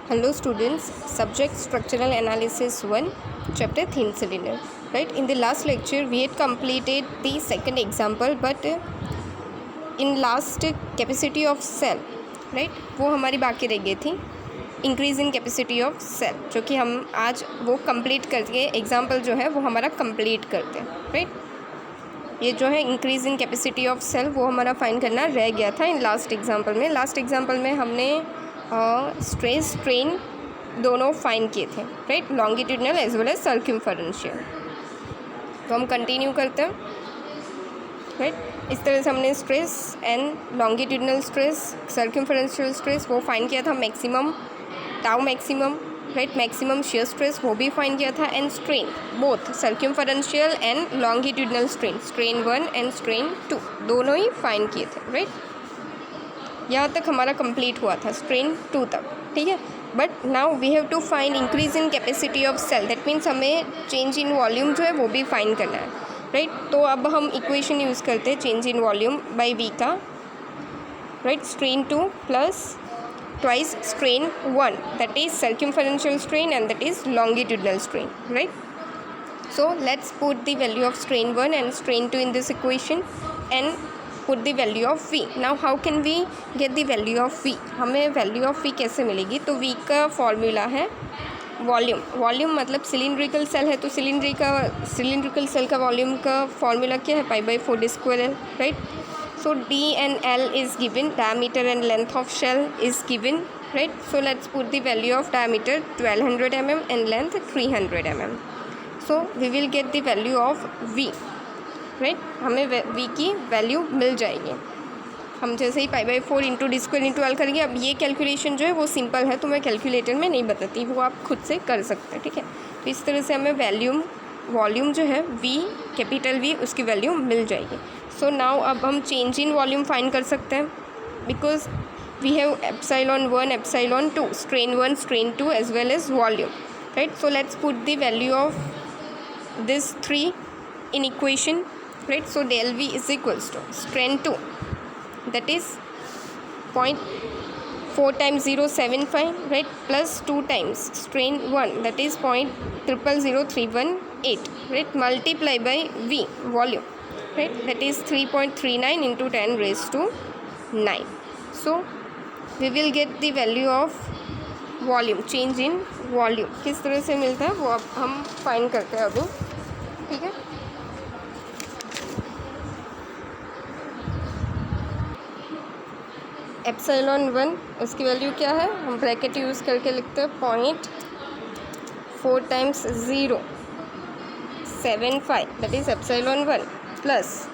Hello students, subject structural analysis 1, chapter thin cylinder. Right, in the last lecture we had completed the second example, but in last capacity of cell, right, वो हमारी बाकी रह गई थी increase in capacity of cell, जो कि हम आज वो कंप्लीट करके एग्जाम्पल जो है वो हमारा कंप्लीट करते हैं. राइट, ये जो है increase in capacity of cell वो हमारा फाइंड करना रह गया था इन लास्ट एग्जाम्पल में. लास्ट एग्जाम्पल में हमने स्ट्रेस स्ट्रेन दोनों फाइंड किए थे. Right, longitudinal as well as circumferential. तो हम कंटिन्यू करते हैं. राइट, इस तरह से हमने stress and longitudinal stress, circumferential stress वो फाइंड किया था. Maximum tau maximum, right, maximum shear stress वो भी फाइंड किया था. And strain both circumferential and longitudinal strain, strain 1 and strain 2 दोनों ही फाइंड किए थे. राइट, यहाँ तक हमारा कंप्लीट हुआ था स्ट्रेन 2 तक. ठीक है, but now we have to find increase in capacity of cell. That means हमें चेंज इन वॉल्यूम जो है वो भी फाइंड करना है. राइट, तो अब हम इक्वेशन यूज़ करते हैं change in volume by V का. Right, strain 2 plus twice strain 1, that is circumferential strain and that is longitudinal strain. Right, so let's put the value of strain 1 and strain 2 in this equation and put the value of V. Now how can we get the value of V? हमें value of V कैसे मिलेगी? तो V का formula है volume. Volume मतलब cylindrical cell है, तो cylindrical cell का वॉल्यूम का फॉर्मूला क्या है? π/4d²L. Right, so D and L is given, diameter and length of shell is given. Right, so let's put the value of diameter 1200 mm and length 300 mm. So we will get the value of V. Right, हमें V की value मिल जाएगी. हम जैसे ही π/4 into d² into L करेंगे. अब ये calculation जो है वो सिंपल है, तो मैं कैलकुलेटर में नहीं बताती, वो आप खुद से कर सकते हैं. ठीक है, तो इस तरह से हमें वॉल्यूम जो है V, कैपिटल V, उसकी वैल्यू मिल जाएगी. सो नाउ अब हम चेंज इन वॉल्यूम फाइंड कर सकते हैं, because we have epsilon 1 epsilon 2, strain 1 strain 2 as well as volume. Right, so let's put the value of this 3 in equation. Right, so del V is equals to strain 2, that is 0.4 times 0.75, right, plus 2 times strain 1, that is 0.000318, right, multiply by V, volume, right, that is 3.39 into 10 raised to 9. So we will get the value of volume, change in volume किस तरह से मिलता है वो अब हम find करते हैं अभी. ठीक है, एप्सिलॉन 1 उसकी वैल्यू क्या है? हम ब्रैकेट यूज़ करके लिखते हैं 0.4 times 0.75, that is epsilon 1, plus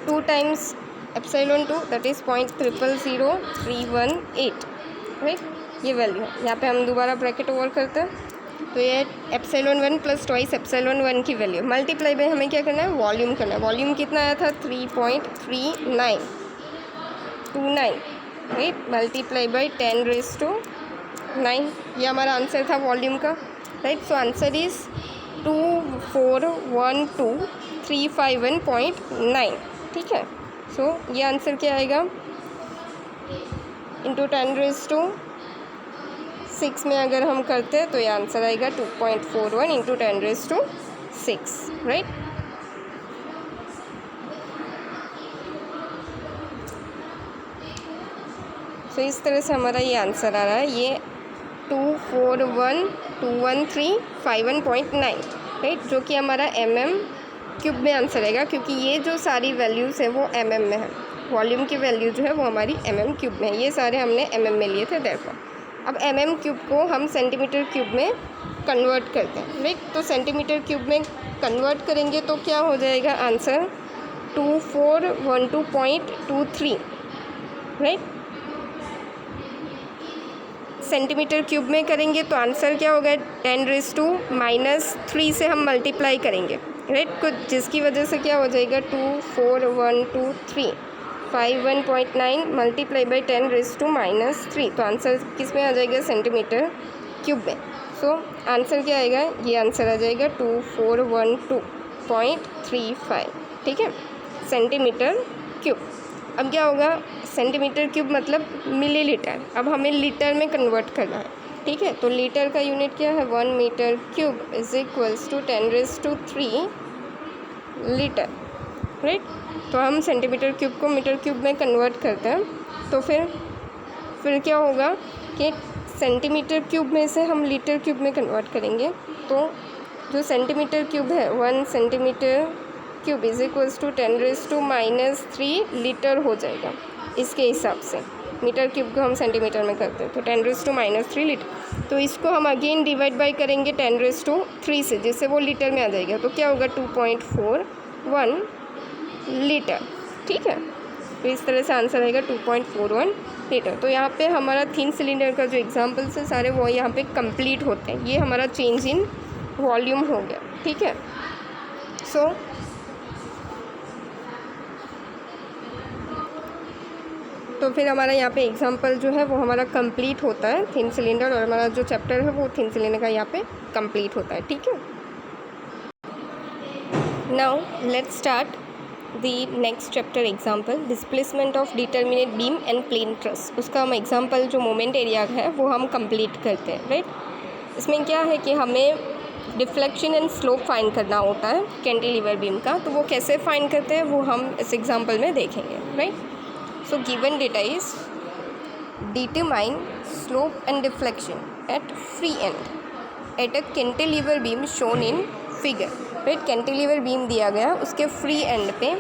2 times epsilon 2, that is 0.000318. Right, ये वैल्यू है. यहाँ पे हम दोबारा ब्रैकेट ओवर करते हैं, तो ये एप्सिलॉन 1 प्लस ट्वाइस एप्सिलॉन 1 की वैल्यू मल्टीप्लाई बाय हमें क्या करना है? वॉल्यूम करना है. वॉल्यूम कितना आया था? 3.3929. Right, multiply by 10 raised to 9. ये हमारा आंसर था वॉल्यूम का. Right, so answer is 2412351.9. ठीक है, सो ये आंसर क्या आएगा? इंटू 10 raised to 6 में अगर हम करते हैं तो ये आंसर आएगा 2.41 इंटू 10 raised to 6. राइट, तो इस तरह से हमारा ये आंसर आ रहा है. ये 2412351.9. राइट, जो कि हमारा mm³ में आंसर आएगा, क्योंकि ये जो सारी वैल्यूज़ है वो mm में है. वॉल्यूम की वैल्यू जो है वो हमारी mm³ में है. ये सारे हमने mm में लिए थे. देयरफॉर अब mm³ को हम सेंटीमीटर क्यूब में कन्वर्ट करते हैं. राइट, तो सेंटीमीटर क्यूब में कन्वर्ट करेंगे तो क्या हो जाएगा आंसर? 2412.23. राइट, सेंटीमीटर क्यूब में करेंगे तो आंसर क्या होगा? 10 raised to -3 से हम मल्टीप्लाई करेंगे. राइट, कुछ जिसकी वजह से क्या हो जाएगा? 2412351.9 मल्टीप्लाई बाई 10 raised to -3. तो आंसर किस में आ जाएगा? सेंटीमीटर क्यूब में. सो आंसर क्या आएगा? ये आंसर आ जाएगा 2412.35. ठीक है, सेंटीमीटर क्यूब. अब क्या होगा? सेंटीमीटर क्यूब मतलब मिलीलीटर. अब हमें लीटर में कन्वर्ट करना है. ठीक है। तो लीटर का यूनिट क्या है, 1 metre cube is equals to 10⁻³ litre, right. तो हम सेंटीमीटर क्यूब को मीटर क्यूब में कन्वर्ट करते हैं, तो फिर क्या होगा कि सेंटीमीटर क्यूब में से हम लीटर क्यूब में कन्वर्ट करेंगे, तो जो सेंटीमीटर क्यूब है 1 centimetre cube is equals to 10⁻³ litre हो जाएगा इसके हिसाब से। मीटर क्यूब को हम सेंटीमीटर में करते हैं, तो 10⁻³ लीटर। तो इसको हम अगेन डिवाइड बाई करेंगे 10⁻³ से, जिससे वो लीटर में आ जाएगा। तो क्या होगा 2.41 लीटर, ठीक है। तो इस तरह से आंसर आएगा 2.41 लीटर। तो यहाँ पे हमारा थिन सिलेंडर का जो एग्जांपल्स है सारे वो यहाँ पे कंप्लीट होते हैं। ये हमारा चेंज इन वॉल्यूम हो गया, ठीक है। सो तो फिर हमारा यहाँ पे एग्जांपल जो है वो हमारा कंप्लीट होता है थिन सिलेंडर, और हमारा जो चैप्टर है वो थिन सिलेंडर का यहाँ पे कंप्लीट होता है, ठीक है। Now let's start the next chapter example, displacement of determinate beam and plane truss. उसका हम एग्जांपल जो मोमेंट एरिया है वो हम कंप्लीट करते हैं, राइट। इसमें क्या है कि हमें डिफ्लेक्शन एंड स्लोप फाइंड करना होता है कैंटिलीवर बीम का। तो वो कैसे फाइंड करते हैं वो हम इस एग्जांपल में देखेंगे, right. So given data is determine slope and deflection at free end at a cantilever beam shown in figure, right। Cantilever beam दिया गया उसके फ्री एंड पे,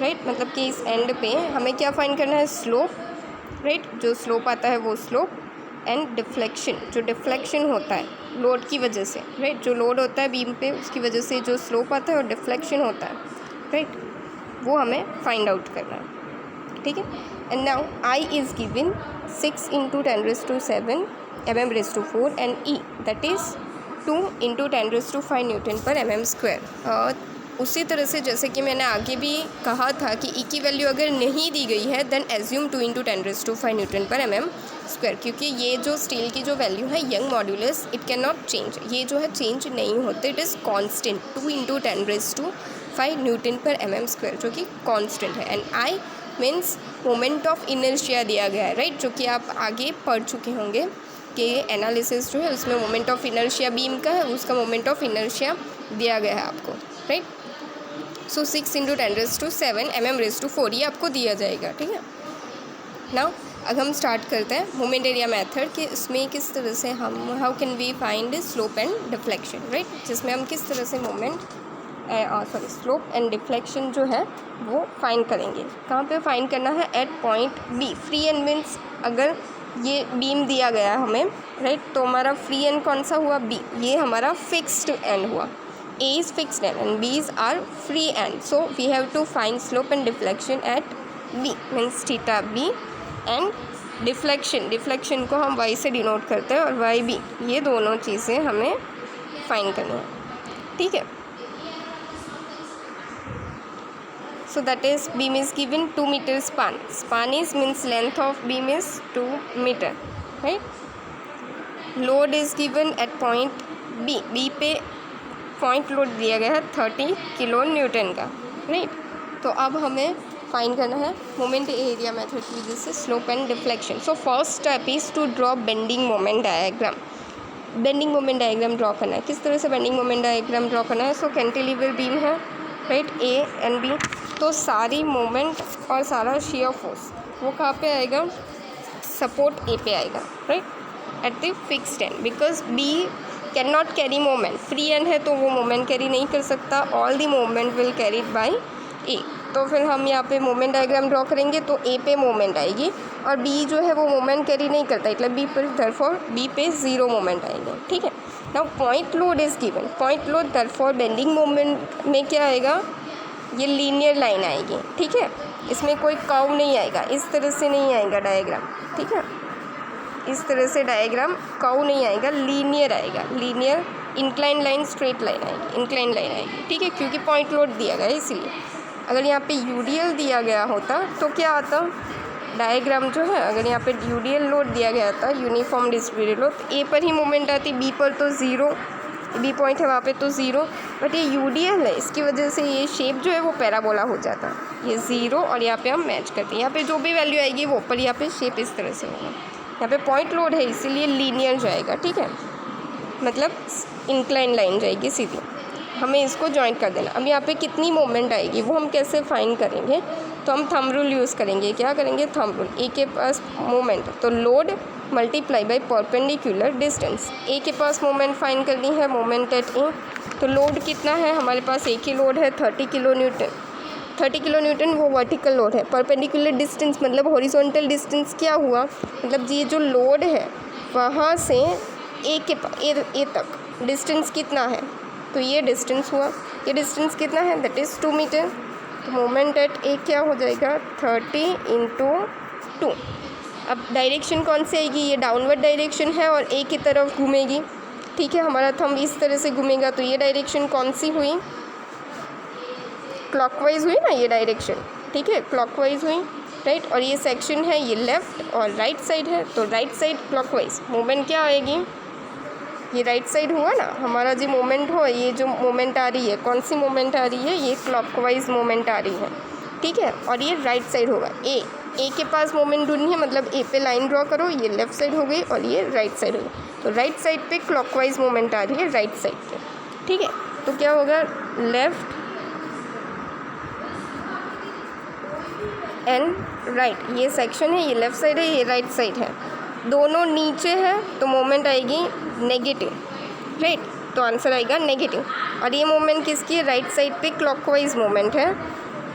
राइट, मतलब कि इस एंड पे हमें क्या फाइंड करना है, स्लोप, राइट, जो स्लोप आता है वो स्लोप, एंड डिफ्लेक्शन, जो डिफ्लेक्शन होता है लोड की वजह से, राइट, जो लोड होता है बीम पे उसकी वजह से जो स्लोप आता है और डिफ्लेक्शन होता है, राइट, वो हमें फाइंड आउट करना है, ठीक है। And now I is given 6 × 10⁻⁷ mm⁴ and E that is 2 × 10⁵ Nm²। उसी तरह से जैसे कि मैंने आगे भी कहा था कि ई की वैल्यू अगर नहीं दी गई है देन एज्यूम 2 × 10⁵ Nm², क्योंकि ये जो स्टील की जो वैल्यू है young modulus it can not change, ये जो है चेंज नहीं होते, इट इज़ कॉन्स्टेंट 2 × 10⁵ Nm², जो कि कॉन्स्टेंट है। And I means moment of inertia दिया गया है, राइट, जो कि आप आगे पढ़ चुके होंगे कि एनालिसिस जो है उसमें मोमेंट ऑफ इनर्शिया बीम का है, उसका मोमेंट ऑफ इनर्शिया दिया गया है आपको, राइट। सो 6 × 10⁷ mm⁴ ये आपको दिया जाएगा, ठीक है। नाउ अब हम स्टार्ट करते हैं मोमेंट एरिया मेथड कि इसमें किस तरह से हम how can we find slope and deflection, right, जिसमें हम किस तरह से मोमेंट स्लोप एंड डिफ्लेक्शन जो है वो फाइंड करेंगे। कहाँ पे फाइंड करना है, at point B. Free end means अगर ये बीम दिया गया हमें, राइट, तो हमारा फ्री एंड कौन सा हुआ, बी, ये हमारा फिक्स्ड एंड हुआ। A is fixed end and B is are free end, so we have to find slope and deflection at B means theta B, and deflection को हम वाई से denote करते हैं और वाई बी, ये दोनों चीज़ें हमें फाइंड करनी है, ठीक है। So that is beam is given 2 meter span. Span is means length of beam is 2 meter, right? Load is given at point B. B पे point load दिया गया है 30 किलो न्यूटन का, right? तो अब हमें फाइंड करना है मोमेंट एरिया मेथड की वजह से slope and deflection. So first step is to draw bending moment diagram. Bending moment diagram draw करना है। किस तरह से बेंडिंग मोमेंट डायग्राम ड्रॉ करना है, सो कैंटिलीवर बीम है, राइट, ए एंड बी, तो सारी मोमेंट और सारा शेयर फोर्स वो कहाँ पे आएगा, सपोर्ट ए पे आएगा, right, at the fixed end, because B can not carry moment, free end है तो वो मोमेंट कैरी नहीं कर सकता, all the moment will carried by A. तो फिर हम यहाँ पे मोमेंट डायग्राम ड्रॉ करेंगे तो ए पे मोमेंट आएगी और बी जो है वो मोमेंट कैरी नहीं करता, मतलब बी पर दरफॉर बी पे 0 मोमेंट आएंगे, ठीक है। Now point load is given, point load therefore bending moment में क्या आएगा, ये लीनियर लाइन आएगी, ठीक है, इसमें कोई कर्व नहीं आएगा, इस तरह से नहीं आएगा डायग्राम, ठीक है, इस तरह से डायग्राम कर्व नहीं आएगा, लीनियर आएगा, linear incline line straight line आएगी, इंक्लाइन लाइन आएगी, ठीक है, क्योंकि पॉइंट लोड दिया गया है इसलिए। अगर यहाँ पे यूडीएल दिया गया होता तो क्या आता डायग्राम जो है, अगर यहाँ पे यूडीएल लोड दिया गया था, यूनिफॉर्म डिस्ट्रीब्यूटेड लोड, तो ए पर ही मोमेंट आती, बी पर तो 0, बी पॉइंट है वहाँ पे तो 0, बट ये यूडीएल है इसकी वजह से ये शेप जो है वो पैराबोला हो जाता, ये 0 और यहाँ पे हम मैच करते हैं, यहाँ पे जो भी वैल्यू आएगी वो ऊपर यहाँ पे शेप इस तरह से होगा, यहाँ पे पॉइंट लोड है इसीलिए लीनियर जाएगा, ठीक है, मतलब इंक्लाइन लाइन जाएगी सीधी। हमें इसको जॉइंट कर देना। अब यहाँ पे कितनी मोमेंट आएगी वो हम कैसे फाइंड करेंगे, तो हम थंब रूल यूज़ करेंगे। क्या करेंगे, थंब रूल। ए के पास मोमेंट तो load multiply by perpendicular distance. A के पास मोमेंट फाइंड करनी है, मोमेंट एट ए। तो लोड कितना है हमारे पास, ए की लोड है 30 किलो न्यूटन। 30 किलो न्यूटन वो वर्टिकल लोड है। परपेंडिकुलर डिस्टेंस मतलब हॉरिजॉन्टल डिस्टेंस क्या हुआ, मतलब ये जो लोड है वहाँ से ए तक डिस्टेंस कितना है, तो ये डिस्टेंस हुआ। ये डिस्टेंस कितना है, दैट इज़ 2 मीटर। तो मोमेंट एट ए क्या हो जाएगा, 30 × 2। अब डायरेक्शन कौन सी आएगी, ये डाउनवर्ड डायरेक्शन है और ए की तरफ घूमेगी, ठीक है, हमारा थंब इस तरह से घूमेगा। तो ये डायरेक्शन कौन सी हुई, क्लॉकवाइज हुई ना ये डायरेक्शन, ठीक है, क्लॉकवाइज हुई, राइट। और ये सेक्शन है, ये लेफ़्ट और राइट साइड है, तो राइट साइड क्लॉकवाइज। मोमेंट क्या आएगी, ये राइट साइड हुआ ना हमारा जो मोमेंट हो, ये जो मोमेंट आ रही है कौन सी मोमेंट आ रही है, ये क्लॉकवाइज मोमेंट आ रही है, ठीक है। और ये राइट साइड होगा। ए के पास मोमेंट ढूंढनी है, मतलब ए पे लाइन ड्रॉ करो, ये लेफ़्ट साइड हो गई और ये राइट साइड हो गई। तो राइट साइड पे क्लॉकवाइज मोमेंट आ रही है, राइट साइड पे, ठीक है। तो क्या होगा, लेफ़्ट एंड राइट, ये सेक्शन है, ये लेफ़्ट साइड है, ये राइट साइड है, दोनों नीचे है तो मोमेंट आएगी नेगेटिव, राइट। तो आंसर आएगा नेगेटिव। और ये मोमेंट किसकी है, राइट साइड पे क्लॉकवाइज मोमेंट है,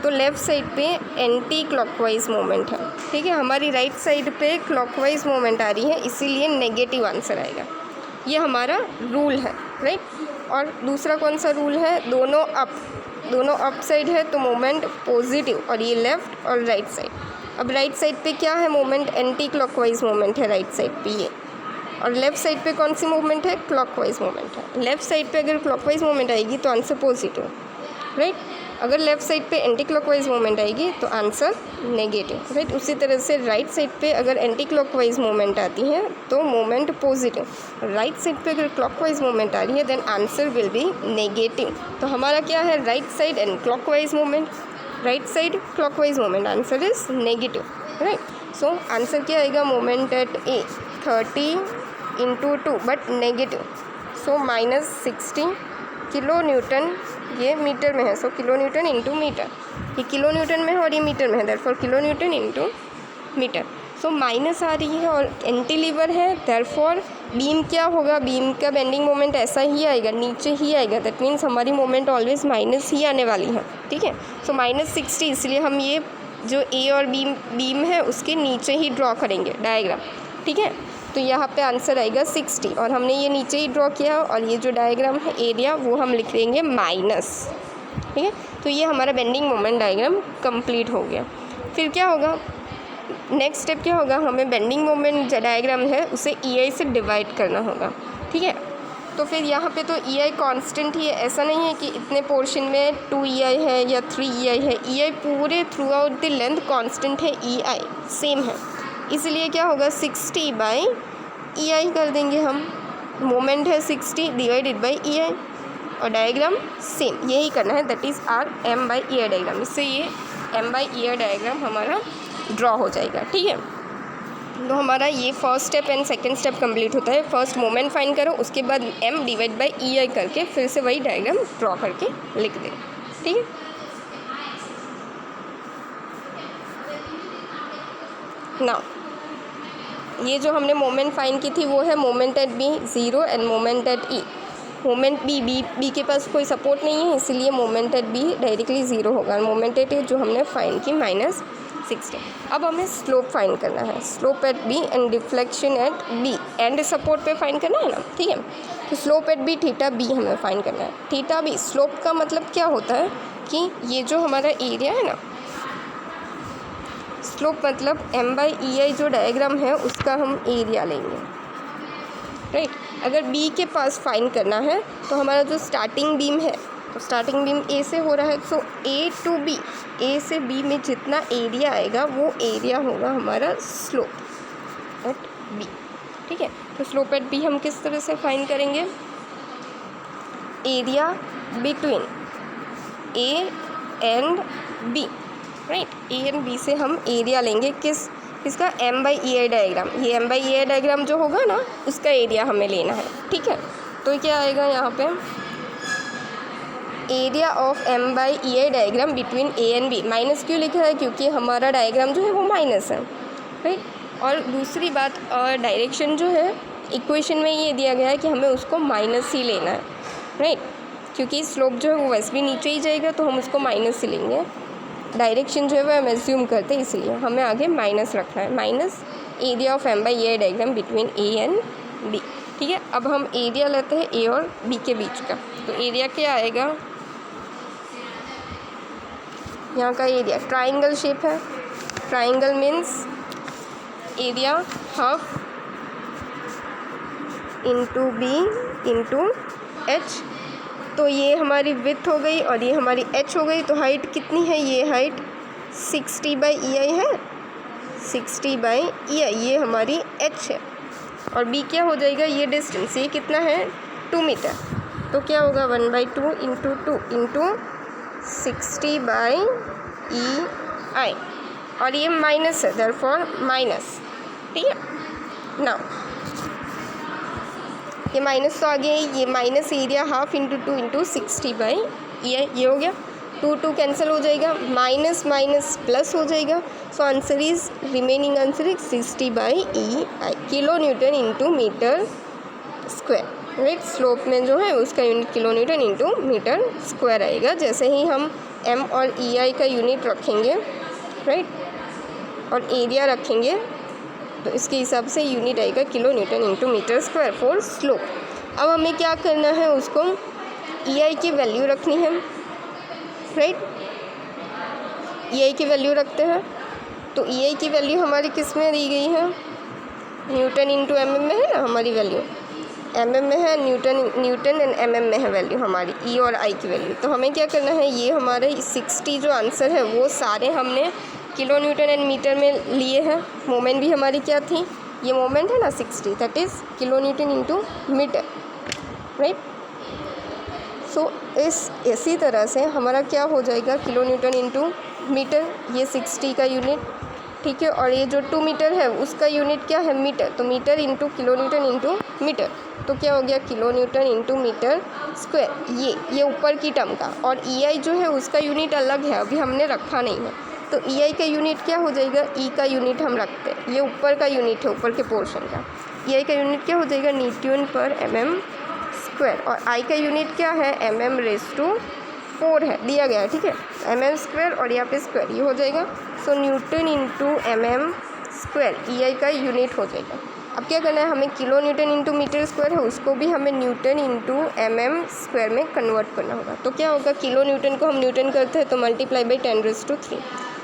तो लेफ़्ट साइड पे एंटी क्लॉकवाइज मोमेंट है, ठीक है। हमारी राइट साइड पे क्लॉकवाइज मोमेंट आ रही है, इसीलिए नेगेटिव आंसर आएगा। ये हमारा रूल है, राइट। और दूसरा कौन सा रूल है, दोनों अप साइड है तो मोमेंट पॉजिटिव, और ये लेफ़्ट और राइट साइड। अब राइट साइड पे क्या है, मोमेंट एंटी क्लॉकवाइज मोमेंट है राइट साइड पे ये, और लेफ़्ट साइड पे कौन सी मूवमेंट है, क्लॉकवाइज मूवमेंट है। लेफ़्ट साइड पे अगर क्लॉकवाइज मूवमेंट आएगी तो आंसर पॉजिटिव, राइट। अगर लेफ़्ट साइड पे एंटी क्लॉकवाइज मूवमेंट आएगी तो आंसर नेगेटिव, राइट। उसी तरह से राइट साइड पे अगर एंटी क्लॉकवाइज मूवमेंट आती है तो मूवमेंट पॉजिटिव, राइट साइड पे अगर क्लॉकवाइज मूवमेंट आ रही है then answer will be negative. तो हमारा क्या है, right side and clockwise movement, right side clockwise movement, answer is negative, right. So answer क्या आएगा, moment at A 30 × 2 but negative, so -60 kilo newton, ये मीटर में है, so kilo newton into metre. ये किलो न्यूटन में है और ये मीटर में है, therefore kilo newton into metre. So minus आ रही है और एंटीलीवर है, देयरफॉर बीम क्या होगा, बीम का बेंडिंग मोमेंट ऐसा ही आएगा, नीचे ही आएगा। दैट मीन्स हमारी मोमेंट ऑलवेज माइनस ही आने वाली है, ठीक है। सो -60, इसलिए हम ये जो ए और बीम है उसके नीचे ही ड्रॉ करेंगे डायग्राम, ठीक है। तो यहाँ पे आंसर आएगा 60, और हमने ये नीचे ही ड्रॉ किया, और ये जो डायग्राम है एरिया वो हम लिख देंगे माइनस, ठीक है। तो ये हमारा बेंडिंग मोमेंट डायग्राम कंप्लीट हो गया। फिर क्या होगा, नेक्स्ट स्टेप क्या होगा, हमें बेंडिंग मोमेंट डायग्राम है उसे EI से डिवाइड करना होगा, ठीक है। तो फिर यहाँ पे तो EI कांस्टेंट ही है, ऐसा नहीं है कि इतने पोर्शन में 2 EI है या 3 EI है। EI पूरे through out the length constant है, EI सेम है, इसलिए क्या होगा 60/EI कर देंगे हम। मोमेंट है 60 डिवाइडेड बाई EI, और डायग्राम सेम यही करना है, that is are M/EI diagram. इससे ये M/EI डायग्राम हमारा ड्रॉ हो जाएगा, ठीक है। तो हमारा ये first step and second step complete होता है। फर्स्ट मोमेंट फाइंड करो, उसके बाद M/EI करके फिर से वही डायग्राम ड्रॉ करके लिख दें, ठीक है। नाउ ये जो हमने मोमेंट फाइंड की थी वो है moment at B 0 and moment at E। Moment B के पास कोई सपोर्ट नहीं है, इसलिए मोमेंट एट B डायरेक्टली 0 होगा। मोमेंट एट जो हमने फाइंड की -60। अब हमें स्लोप फाइंड करना है, slope eight B and deflection at B, and support पे फाइंड करना है ना, ठीक है। तो स्लोप एट B θB हमें फाइंड करना है। θB स्लोप का मतलब क्या होता है कि ये जो हमारा एरिया है ना, स्लोप मतलब M/EI जो डायग्राम है उसका हम एरिया लेंगे, राइट। अगर B के पास फाइंड करना है तो हमारा जो स्टार्टिंग बीम है, तो स्टार्टिंग बीम A से हो रहा है, सो A to B, A से B में जितना एरिया आएगा वो एरिया होगा हमारा स्लोप एट B, ठीक है। तो स्लोप एट B हम किस तरह से फाइंड करेंगे, area between A and B, right. A and B से हम एरिया लेंगे, किस इसका M/EI डायग्राम, ये M/EI डायग्राम जो होगा ना उसका एरिया हमें लेना है, ठीक है। तो क्या आएगा यहाँ पे, area of M/EI diagram between A and B। Minus क्यों लिखा है, क्योंकि हमारा डायग्राम जो है वो माइनस है, राइट। और दूसरी बात, डायरेक्शन जो है इक्वेशन में ये दिया गया है कि हमें उसको माइनस ही लेना है, राइट, क्योंकि स्लोप जो है वो वैसे भी नीचे ही जाएगा तो हम उसको माइनस ही लेंगे। डायरेक्शन जो है वो हम एज्यूम करते हैं, इसलिए हमें आगे माइनस रखना है, minus area of M/EI diagram between A and B, ठीक है। अब हम एरिया लेते हैं A और B के बीच का, तो एरिया क्या आएगा, यहाँ का एरिया ट्राइंगल शेप है, triangle means area half into B into H। तो ये हमारी विड्थ हो गई और ये हमारी H हो गई। तो हाइट कितनी है, ये हाइट 60/EI है, 60/EI ये हमारी H है। और B क्या हो जाएगा, ये डिस्टेंस, ये कितना है 2 मीटर, तो क्या होगा 1/2 इंटू 2 इंटू 60/EI। और ये माइनस है, देयरफॉर माइनस, ठीक है। नाउ ये माइनस तो आगे, ये minus area half into 2 into 60/EI, ये हो गया। 2 कैंसिल हो जाएगा, माइनस माइनस प्लस हो जाएगा। So answer is, remaining answer is 60/EI, kilo newton into metre square, right. Slope में जो है उसका unit kilo newton into metre square आएगा। जैसे ही हम M और EI का यूनिट रखेंगे, राइट, और एरिया रखेंगे, तो इसके हिसाब से यूनिट आएगा kilo newton into metre square for slope. अब हमें क्या करना है, उसको EI की वैल्यू रखनी है, राइट। EI की वैल्यू रखते हैं, तो EI की वैल्यू हमारी किस में दी गई है, न्यूटन इंटू mm में है ना हमारी वैल्यू, mm में है, न्यूटन एंड mm में है वैल्यू हमारी, E और I की वैल्यू। तो हमें क्या करना है, ये हमारे 60 जो आंसर है वो सारे हमने किलो न्यूटन एंड मीटर में लिए हैं। मोमेंट भी हमारी क्या थी, ये मोमेंट है ना 60, that is kilo newton into metre, right. So इसी तरह से हमारा क्या हो जाएगा, किलो न्यूटन इंटू मीटर, ये 60 का यूनिट, ठीक है। और ये जो 2 मीटर है उसका यूनिट क्या है, मीटर, तो metre into kilo newton into metre, तो क्या हो गया kilo newton into metre square, ये ऊपर की टर्म का। और EI जो है उसका यूनिट अलग है, अभी हमने रखा नहीं है, तो EI का यूनिट क्या हो जाएगा, E का यूनिट हम रखते हैं, ये ऊपर का यूनिट है, ऊपर के पोर्शन का। EI का यूनिट क्या हो जाएगा, न्यूटन पर mm स्क्वायर, और I का यूनिट क्या है, mm⁴ है, दिया गया है, ठीक है, mm स्क्वायर और यहाँ पे स्क्वायर, ये हो जाएगा। So newton into mm square EI का यूनिट हो जाएगा। अब क्या करना है, हमें kilo newton into metre square है उसको भी हमें न्यूटन इंटू mm स्क्वायर में कन्वर्ट करना होगा। तो क्या होगा, किलो न्यूटन को हम न्यूटन करते हैं तो मल्टीप्लाई बाई 10⁻3,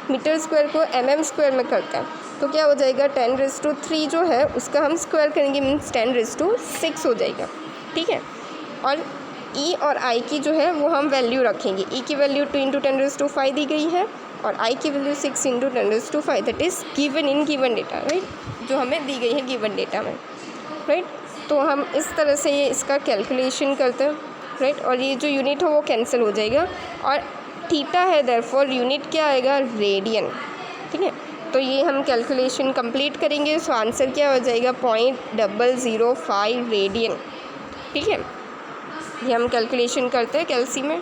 मीटर स्क्वायर को mm स्क्वायर में करते हैं तो क्या हो जाएगा 10⁻3 जो है उसका हम स्क्वायर करेंगे, मीन्स 10⁻6 हो जाएगा, ठीक है। और E और I की जो है वो हम वैल्यू रखेंगे, E की वैल्यू 2 इंटू 10⁻5 दी गई है और I की value 6 into 10⁻5, that is given in given data, right, जो हमें दी गई है गिवन डेटा में, राइट। तो हम इस तरह से ये इसका कैलकुलेशन करते हैं, राइट, और ये जो यूनिट हो वो कैंसिल हो जाएगा और थीटा है, देयरफॉर यूनिट क्या आएगा, रेडियन, ठीक है। तो ये हम कैलकुलेशन कंप्लीट करेंगे, सो आंसर क्या हो जाएगा 0.005 रेडियन, ठीक है। ये हम कैलकुलेशन करते हैं कैल्सी में।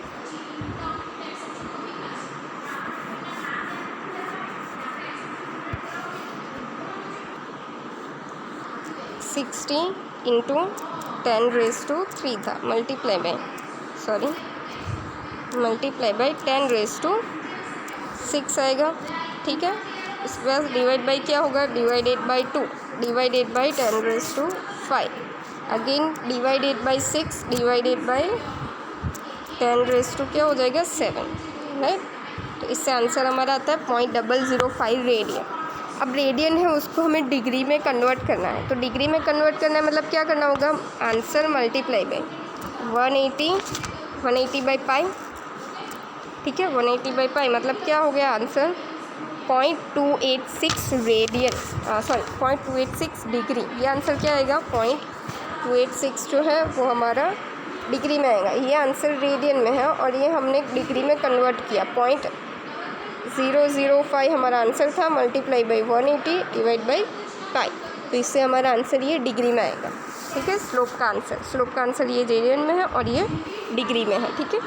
सिक्सटी इंटू 10⁻3 था, मल्टीप्लाई बाई 10⁻6 आएगा, ठीक है। इसके बाद डिवाइड बाई क्या होगा, divided by 2 divided by 10⁻5, again divided by 6 divided by 10⁻, क्या हो जाएगा 7, राइट। तो इससे आंसर हमारा आता है 0.005 रेडियन। अब रेडियन है उसको हमें डिग्री में कन्वर्ट करना है, तो डिग्री में कन्वर्ट करना है मतलब क्या करना होगा, answer multiply by 180 by pi, ठीक है, 180 बाई पाई मतलब क्या हो गया आंसर 0.286 रेडियन, 0.286 डिग्री। ये आंसर क्या आएगा 0.286 जो है वो हमारा डिग्री में आएगा, ये आंसर रेडियन में है और ये हमने डिग्री में कन्वर्ट किया 0.005 हमारा आंसर था, multiply by 180 divide by pi. तो इससे हमारा आंसर ये डिग्री में आएगा। ठीक है, स्लोप का आंसर ये रेडियन में है और ये डिग्री में है। ठीक है,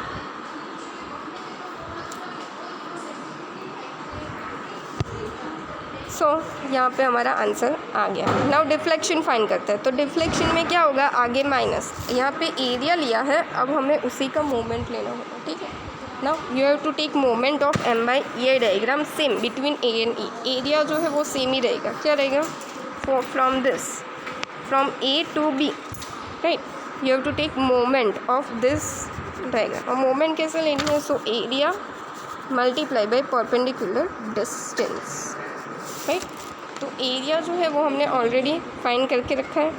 सो यहाँ पे हमारा आंसर आ गया। नाउ डिफ्लेक्शन फाइंड करते हैं। तो डिफ्लेक्शन में क्या होगा, आगे माइनस, यहाँ पे एरिया लिया है, अब हमें उसी का मोमेंट लेना होगा। ठीक है, now you have to take moment of m by A diagram same between a and e। Area जो है वो सेम ही रहेगा। क्या रहेगा, from a to b, right, you have to take moment of this diagram. और मोमेंट कैसे लेनी है, so area multiply by perpendicular distance, right. तो एरिया जो है वो हमने ऑलरेडी फाइंड करके रखा है।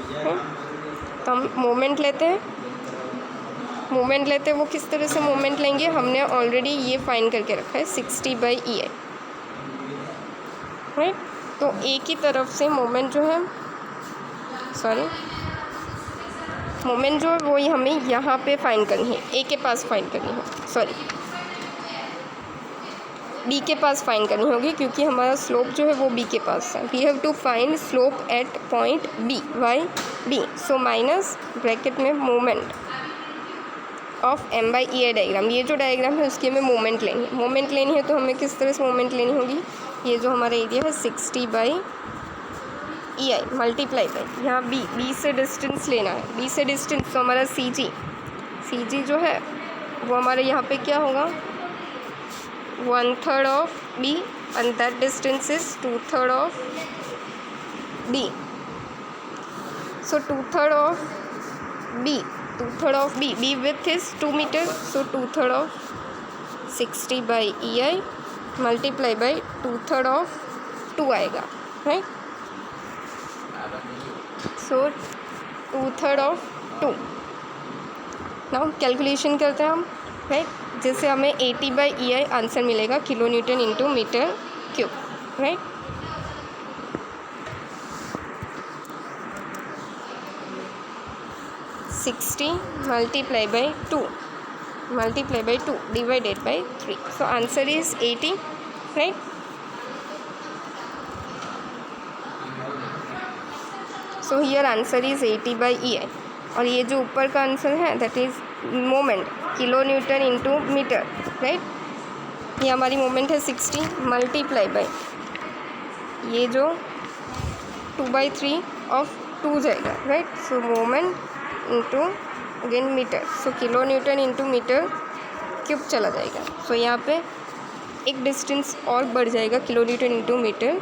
तो हम मोमेंट लेते हैं, वो किस तरह से मोमेंट लेंगे, हमने ऑलरेडी ये फाइंड करके रखा है 60 बाई EI, राइट। तो ए की तरफ से मोमेंट जो है, मोमेंट जो है वो हमें यहाँ पे फाइंड करनी है, ए के पास फाइंड करनी है, बी के पास फाइंड करनी होगी, क्योंकि हमारा स्लोप जो है वो बी के पास है। We have to find slope at point B, Y B. So minus bracket में moment of m by EI diagram. ये जो डायग्राम है उसकी हमें मोमेंट लेनी है। तो हमें किस तरह से मोमेंट लेनी होगी, ये जो हमारा एरिया है 60 बाई EI मल्टीप्लाई बाई यहाँ बी से डिस्टेंस लेना है, बी से डिस्टेंस, तो हमारा सी जी जो है वो हमारे यहाँ पे क्या होगा, 1/3 of B and that distance is 2/3 of B. So 2/3 of B, B width is 2 meters, so 2/3 of 60 by EI multiply by 2/3 of 2 आएगा, right? So 2/3 of 2. Now calculation करते हैं हम, राइट, जिससे हमें 80 बाई EI आंसर मिलेगा, kilo newton into metre cube, right. $60 multiply by 2 divided by 3, so answer is 80, right. So here answer is 80 by EI, और ये जो ऊपर का आंसर है that is moment, kilo newton into metre, right. ये हमारी मोमेंट है 60 मल्टीप्लाई बाई ये जो 2/3 ऑफ 2 जाएगा, right. So moment into again metre, so kilo newton into metre cube चला जाएगा। सो यहाँ पे एक डिस्टेंस और बढ़ जाएगा, kilo newton into metre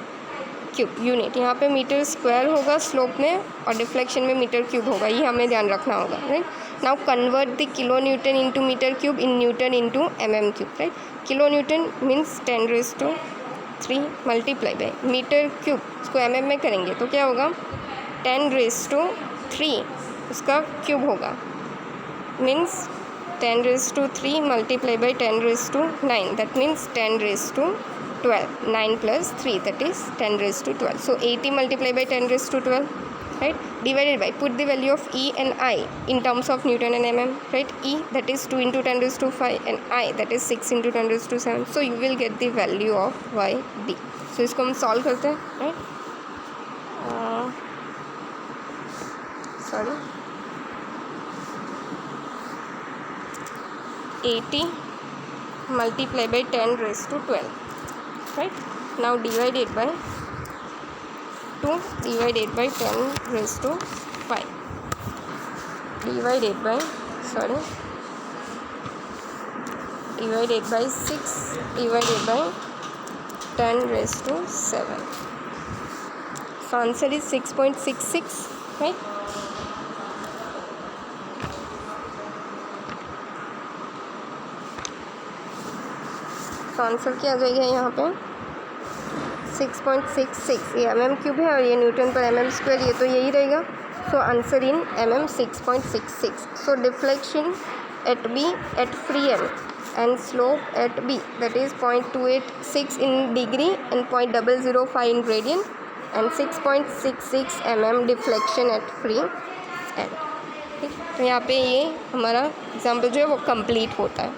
cube unit. यहाँ पे मीटर स्क्वायर होगा स्लोप में और डिफ्लेक्शन में मीटर क्यूब होगा, ये हमें ध्यान रखना होगा, right. Now convert the kilo newton into metre cube in newton into mm cube, right. Kilo newton means 10⁻³ multiply by metre cube, इसको mm में करेंगे तो क्या होगा, 10⁻³ उसका क्यूब होगा, means 10⁻³ multiply by 10⁻⁹, that means 10⁻12, 9 plus 3, that is 10⁻12. So 80 multiplied by 10⁻12, right, divided by, put the value of E and I in terms of Newton and mm, right. E that is 2 into 10⁵, and I that is 6 into 10⁷. So you will get the value of YD. So इसको हम solve करते हैं, right. 80 multiplied by 10⁻12, right. Now divided by 2 divided by 10⁵, divided by 6 divided by 10⁷. So answer is 6.66, right. तो answer क्या आ जाएगा यहाँ पे 6.66, ये mm क्यूब है और ये न्यूटन पर mm स्क्वायर, ये तो यही रहेगा। So answer in mm 6.66. So deflection at B at free end and slope at B, that is 0.286 in degree and 0.005 in radian and 6.66 mm deflection at free end. ठीक, तो यहाँ पे ये हमारा एग्जाम्पल जो है वो कंप्लीट होता है.